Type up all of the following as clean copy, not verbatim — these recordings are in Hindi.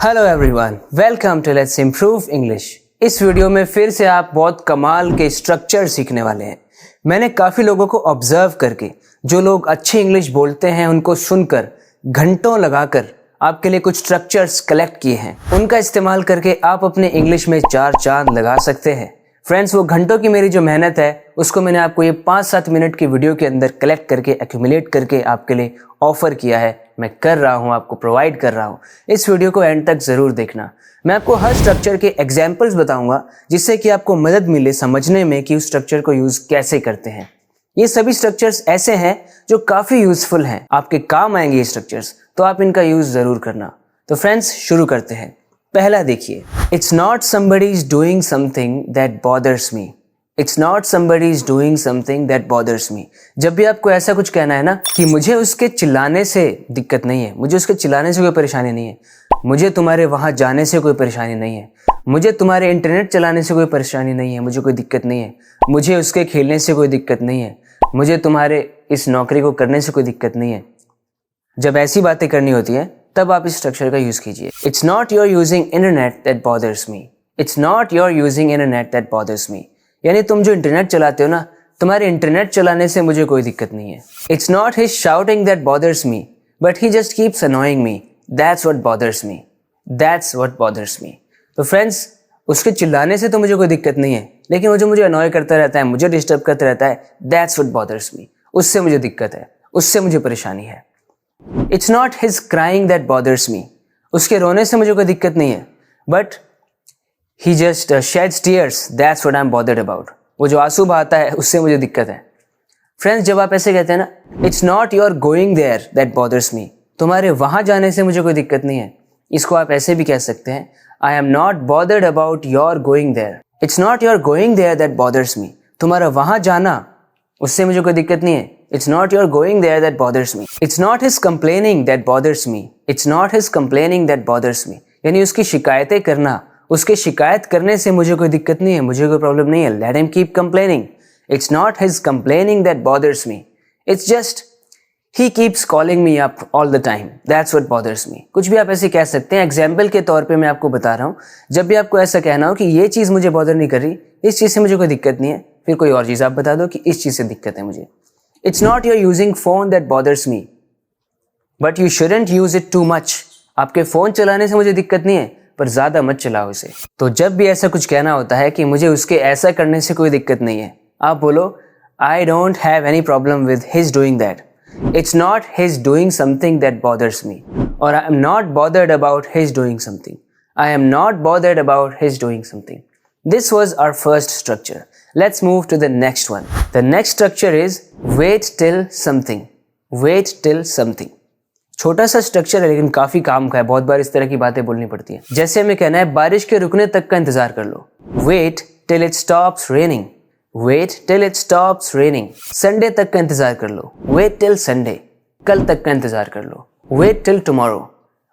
Hello everyone, welcome to let's improve English. इस वीडियो में फिर से आप बहुत कमाल के स्ट्रक्चर सीखने वाले हैं। मैंने काफ़ी लोगों को ऑब्जर्व करके, जो लोग अच्छी इंग्लिश बोलते हैं उनको सुनकर घंटों लगाकर आपके लिए कुछ स्ट्रक्चर्स कलेक्ट किए हैं। उनका इस्तेमाल करके आप अपने इंग्लिश में 4 चांद लगा सकते हैं। फ्रेंड्स, वो घंटों की मेरी जो मेहनत है उसको मैंने आपको ये 5-7 मिनट की वीडियो के अंदर कलेक्ट करके एक्यूमुलेट करके आपके लिए ऑफर किया है। मैं कर रहा हूँ, आपको प्रोवाइड कर रहा हूँ। इस वीडियो को एंड तक ज़रूर देखना। मैं आपको हर स्ट्रक्चर के एग्जाम्पल्स बताऊंगा जिससे कि आपको मदद मिले समझने में कि उस स्ट्रक्चर को यूज़ कैसे करते हैं। ये सभी स्ट्रक्चर्स ऐसे हैं जो काफ़ी यूज़फुल हैं, आपके काम आएंगे ये स्ट्रक्चर्स, तो आप इनका यूज़ ज़रूर करना। तो फ्रेंड्स, शुरू करते हैं। पहला देखिए, it's not somebody is doing something that bothers me. It's not somebody is doing something that bothers मी। जब भी आपको ऐसा कुछ कहना है ना कि मुझे उसके चिल्लाने से दिक्कत नहीं है, मुझे उसके चिल्लाने से कोई परेशानी नहीं है, मुझे तुम्हारे वहाँ जाने से कोई परेशानी नहीं है, मुझे तुम्हारे इंटरनेट चलाने से कोई परेशानी नहीं है, मुझे कोई दिक्कत नहीं है, मुझे उसके खेलने से कोई दिक्कत नहीं है, मुझे तुम्हारे इस नौकरी को करने से कोई दिक्कत नहीं है। जब ऐसी बातें करनी होती हैं तब आप इस स्ट्रक्चर का यूज़ कीजिए। It's not your using internet that bothers me. It's not your using internet that bothers मी। यानी तुम जो इंटरनेट चलाते हो ना, तुम्हारे इंटरनेट चलाने से मुझे कोई दिक्कत नहीं है। It's not his shouting that bothers me but he just keeps annoying me. That's what bothers me. That's what bothers me. तो फ्रेंड्स, उसके चिल्लाने से तो मुझे कोई दिक्कत नहीं है, लेकिन वो जो मुझे अनॉय करता रहता है, मुझे डिस्टर्ब करता रहता है, दैट्स व्हाट बॉदर्स मी। उससे मुझे दिक्कत है, उससे मुझे परेशानी है। It's not his crying that bothers मी। उसके रोने से मुझे कोई दिक्कत नहीं है, but he just shades tears, that's what I am bothered about. वो जो आंसू बहाता है उससे मुझे दिक्कत है। फ्रेंड्स, जब आप ऐसे कहते हैं ना, it's not your going there that bothers me, तुम्हारे वहाँ जाने से मुझे कोई दिक्कत नहीं है, इसको आप ऐसे भी कह सकते हैं, I am not bothered about your going there. It's not your going there that bothers me. तुम्हारा वहाँ जाना, उससे मुझे कोई दिक्कत नहीं है। It's not your going there that bothers me. It's not his complaining that bothers me. It's not his complaining that bothers me. यानी उसकी शिकायतें करना, उसके शिकायत करने से मुझे कोई दिक्कत नहीं है, मुझे कोई प्रॉब्लम नहीं है। Let him keep complaining. It's not his complaining that bothers me. It's just he keeps calling me up all the time. That's what bothers me. कुछ भी आप ऐसे कह सकते हैं। एग्जाम्पल के तौर पे मैं आपको बता रहा हूँ, जब भी आपको ऐसा कहना हो कि ये चीज़ मुझे बॉदर नहीं कर रही, इस चीज़ से मुझे कोई दिक्कत नहीं है, फिर कोई और चीज़ आप बता दो कि इस चीज़ से दिक्कत है मुझे। It's not your using phone that bothers me, but you shouldn't use it too much. आपके फ़ोन चलाने से मुझे दिक्कत नहीं है, पर ज़्यादा मत चलाओ इसे। तो जब भी ऐसा कुछ कहना होता है कि मुझे उसके ऐसा करने से कोई दिक्कत नहीं है, आप बोलो I don't have any problem with his doing that. It's not his doing something that bothers me. Or I am not bothered about his doing something. I am not bothered about his doing something. This was our first structure. Let's move to the next one. The next structure is wait till something. Wait till something. छोटा सा स्ट्रक्चर है लेकिन काफी काम का है। बहुत बार इस तरह की बातें बोलनी पड़ती हैं। जैसे हमें कहना है बारिश के रुकने तक का इंतजार कर लो। Wait till it stops raining. Wait till it stops raining. Sunday तक का इंतजार कर लो। Wait till Sunday. कल तक का इंतजार कर लो। Wait till tomorrow.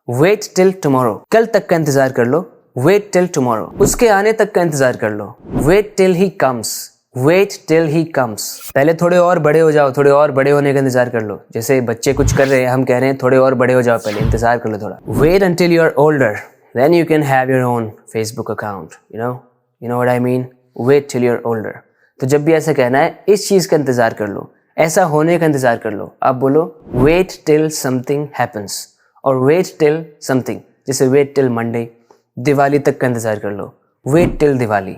Wait till tomorrow. कल तक का इंतजार कर लो। Wait till tomorrow. उसके आने तक का इंतजार कर लो। Wait till he comes. Wait till he comes. पहले थोड़े और बड़े हो जाओ, थोड़े और बड़े होने का इंतजार कर लो। जैसे बच्चे कुछ कर रहे हैं, हम कह रहे हैं थोड़े और बड़े हो जाओ, पहले इंतजार कर लो थोड़ा। Wait until you are older, then you can have your own Facebook account. You know what I mean? Wait till you are older. तो जब भी ऐसा कहना है, इस चीज़ का इंतजार कर लो, ऐसा होने का इंतजार कर लो। आप बोलो wait till something happens और wait till something। जैसे wait till Monday, दिवाली तक का इंतजार कर लो। Wait till Diwali.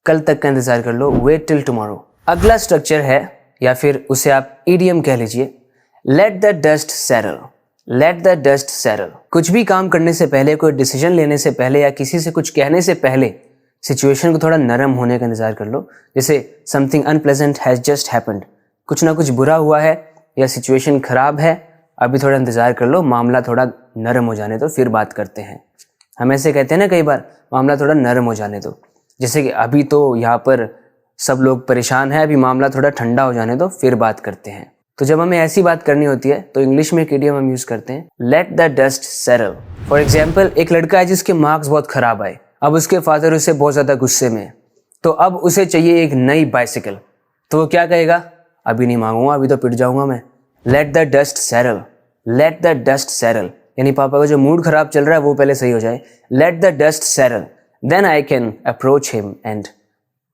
कल तक का इंतजार कर लो। Wait till tomorrow. अगला स्ट्रक्चर है, या फिर उसे आप ईडियम कह लीजिए, let the dust settle. Let the dust settle. कुछ भी काम करने से पहले, कोई डिसीजन लेने से पहले या किसी से कुछ कहने से पहले सिचुएशन को थोड़ा नरम होने का इंतजार कर लो। जैसे something unpleasant has just happened. कुछ ना कुछ बुरा हुआ है या सिचुएशन खराब है, अभी थोड़ा इंतजार कर लो, मामला थोड़ा नरम हो जाने दो, फिर बात करते हैं। हम ऐसे कहते हैं ना कई बार, मामला थोड़ा नरम हो जाने दो। जैसे कि अभी तो यहाँ पर सब लोग परेशान हैं, अभी मामला थोड़ा ठंडा हो जाने दो, फिर बात करते हैं। तो जब हमें ऐसी बात करनी होती है तो इंग्लिश में एक इडियम हम यूज़ करते हैं, late the dust settle. For example, एक लड़का है जिसके मार्क्स बहुत ख़राब आए। अब उसके फादर उससे बहुत ज़्यादा गुस्से में है, तो अब उसे चाहिए एक नई बाइसिकल। तो वो क्या कहेगा? अभी नहीं मांगूंगा, अभी तो पिट जाऊंगा मैं। Late the dust settle. Let the dust settle. यानी पापा का जो मूड खराब चल रहा है वो पहले सही हो जाए. Let the dust settle, then I can approach him and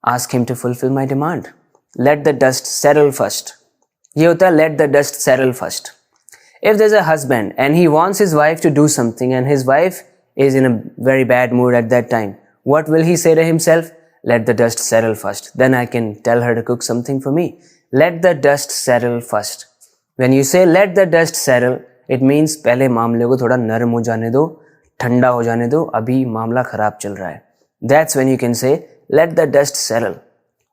ask him to fulfill my demand. Let the dust settle first. ये होता है let the dust settle first. If there's a husband and he wants his wife to do something and his wife is in a very bad mood at that time, what will he say to himself? Let the dust settle first. Then I can tell her to cook something for me. Let the dust settle first. When you say let the dust settle, it means पहले मामले को थोड़ा नरम हो जाने दो, ठंडा हो जाने दो, अभी मामला खराब चल रहा है. That's when you can say let the dust settle.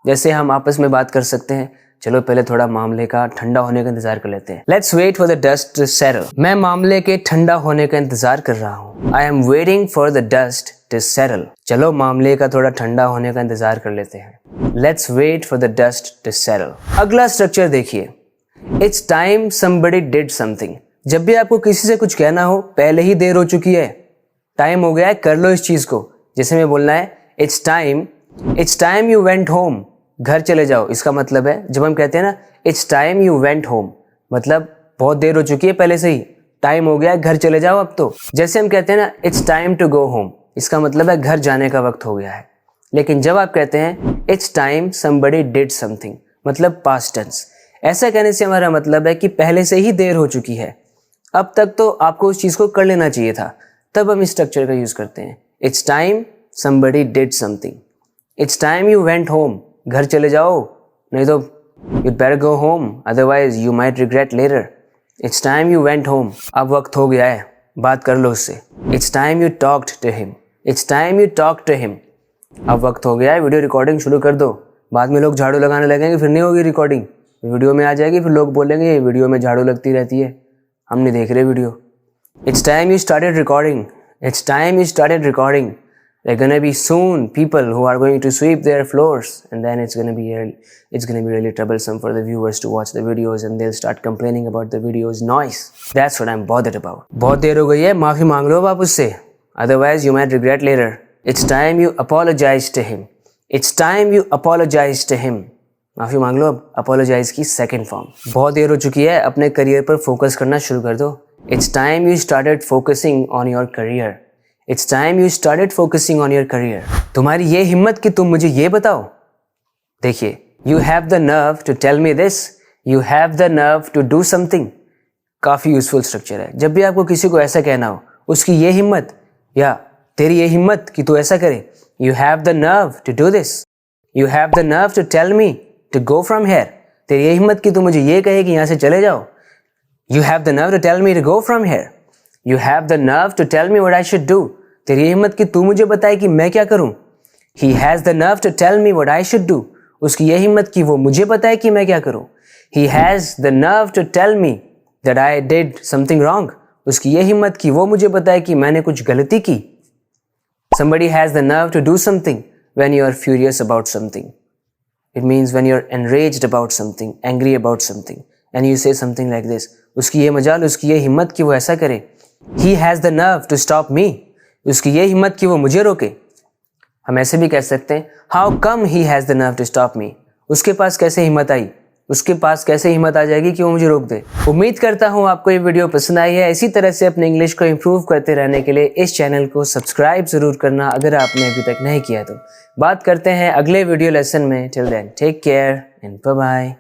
जैसे हम आपस में बात कर सकते हैं, चलो पहले थोड़ा मामले का ठंडा होने का इंतजार कर लेते हैं. Let's wait for the dust to settle. मैं मामले के ठंडा होने का इंतजार कर रहा हूँ. I am waiting for the dust to settle. चलो मामले का थोड़ा ठंडा होने का इंतजार कर लेते हैं. Let's wait for the dust to settle. अगला स्ट्रक्चर देखिए. It's time somebody did something. जब भी आपको किसी से कुछ कहना हो, पहले ही देर हो चुकी है, टाइम हो गया है, कर लो इस चीज को. जैसे में बोलना है It's time you went home. घर चले जाओ. इसका मतलब है जब हम कहते हैं ना It's time you went home, मतलब बहुत देर हो चुकी है पहले से ही, टाइम हो गया है, घर चले जाओ अब तो. जैसे हम कहते हैं ना It's time to go home, इसका मतलब है घर जाने का वक्त हो गया है. लेकिन जब आप कहते हैं It's time somebody did something, मतलब past tense. ऐसा कहने से हमारा मतलब है कि पहले से ही देर हो चुकी है, अब तक तो आपको उस चीज़ को कर लेना चाहिए था. तब हम इस स्ट्रक्चर का यूज़ करते हैं. It's time somebody did something. It's time you went home. घर चले जाओ, नहीं तो you'd better go home, otherwise you might regret later. It's time you went home. अब वक्त हो गया है, बात कर लो उससे. It's time you talked to him. It's time you talked to him. अब वक्त हो गया है, वीडियो रिकॉर्डिंग शुरू कर दो. बाद में लोग झाड़ू लगाने लगेंगे, फिर नहीं होगी रिकॉर्डिंग, वीडियो में आ जाएगी, फिर लोग बोलेंगे वीडियो में झाड़ू लगती रहती है, हम नहीं देख रहे video. It's time you started recording. It's time you started recording. There are gonna be soon people who are going to sweep their floors, and then it's gonna be really troublesome for the viewers to watch the videos, and they'll start complaining about the video's noise. That's what I'm bothered about. बहुत देर हो गई है, माफी मांग लो आप उससे, otherwise you might regret later. It's time you apologize to him. It's time you apologize to him. माफी मांग लो अब. apologize की सेकंड फॉर्म. बहुत देर हो चुकी है, अपने करियर पर फोकस करना शुरू कर दो. It's time you started focusing on your career. It's time you started focusing on your career. तुम्हारी ये हिम्मत कि तुम मुझे ये बताओ. देखिए, you have the nerve to tell me this. You have the nerve to do something. काफी यूजफुल स्ट्रक्चर है. जब भी आपको किसी को ऐसा कहना हो, उसकी ये हिम्मत या तेरी ये हिम्मत कि तू ऐसा करे. You have the nerve to do this. You have the nerve to tell me to go from here. तेरी ये हिम्मत कि तू मुझे ये कहे कि यहाँ से चले जाओ. You have the nerve to tell me to go from here. You have the nerve to tell me what I should do. तेरी हिम्मत कि तू मुझे बताए कि मैं क्या करूं. He has the nerve to tell me what I should do. उसकी ये हिम्मत कि वो मुझे बताए कि मैं क्या करूं. He has the nerve to tell me that I did something wrong. उसकी ये हिम्मत कि वो मुझे बताए कि मैंने कुछ गलती की. Somebody has the nerve to do something when you are furious about something. It means when you're enraged about something, angry about something, and you say something like this. उसकी ये मजाल, उसकी ये हिम्मत कि वो ऐसा करे. He has the nerve to stop me. उसकी ये हिम्मत कि वो मुझे रोके. हम ऐसे भी कह सकते हैं How come he has the nerve to stop me? उसके पास कैसे हिम्मत आई, उसके पास कैसे हिम्मत आ जाएगी कि वो मुझे रोक दे. उम्मीद करता हूँ आपको ये वीडियो पसंद आई है. इसी तरह से अपने इंग्लिश को इम्प्रूव करते रहने के लिए इस चैनल को सब्सक्राइब जरूर करना अगर आपने अभी तक नहीं किया तो. बात करते हैं अगले वीडियो लेसन में. Till then take care and bye bye.